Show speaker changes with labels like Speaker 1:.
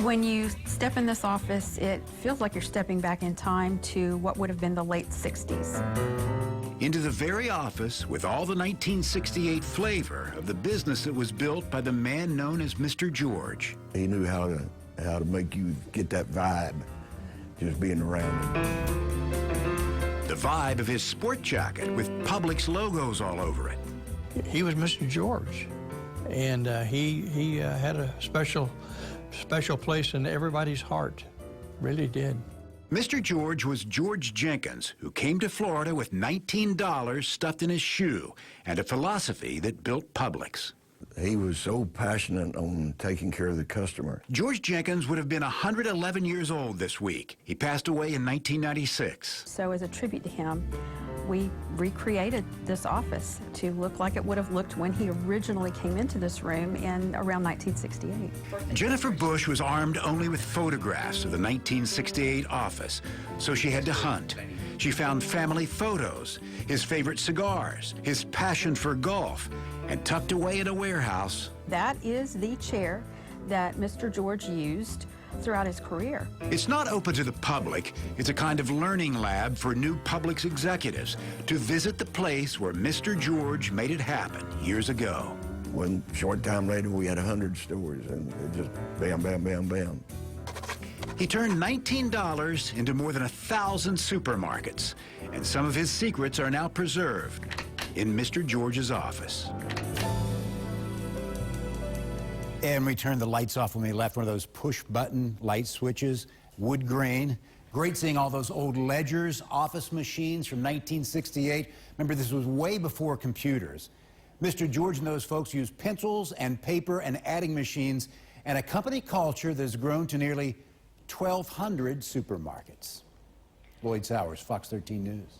Speaker 1: When you step in this office, it feels like you're stepping back in time to what would have been the late 60s.
Speaker 2: Into the very office with all the 1968 flavor of the business that was built by the man known as Mr. George.
Speaker 3: He knew how to make you get that vibe just being around him.
Speaker 2: The vibe of his sport jacket with Publix logos all over it.
Speaker 4: He was Mr. George, and he had a special place in everybody's heart, really did.
Speaker 2: Mr. George was George Jenkins, who came to Florida with $19 stuffed in his shoe and a philosophy that built Publix.
Speaker 3: He was so passionate on taking care of the customer.
Speaker 2: George Jenkins would have been 111 years old this week. He passed away in 1996.
Speaker 1: So as a tribute to him, we recreated this office to look like it would have looked when he originally came into this room in around 1968.
Speaker 2: Jennifer Bush was armed only with photographs of the 1968 office, so she had to hunt. She found family photos, his favorite cigars, his passion for golf, and tucked away in a warehouse.
Speaker 1: That is the chair that Mr. George used throughout his career.
Speaker 2: It's not open to the public. It's a kind of learning lab for new Publix executives to visit the place where Mr. George made it happen years ago.
Speaker 3: One short time later, we had 100 stores, and it just bam, bam, bam, bam.
Speaker 2: He turned $19 into more than 1,000 supermarkets, and some of his secrets are now preserved in Mr. George's office.
Speaker 5: And we turned the lights off when we left, one of those push-button light switches, wood grain. Great seeing all those old ledgers, office machines from 1968. Remember, this was way before computers. Mr. George and those folks used pencils and paper and adding machines, and a company culture that has grown to nearly 1,200 supermarkets. Lloyd Sowers, Fox 13 News.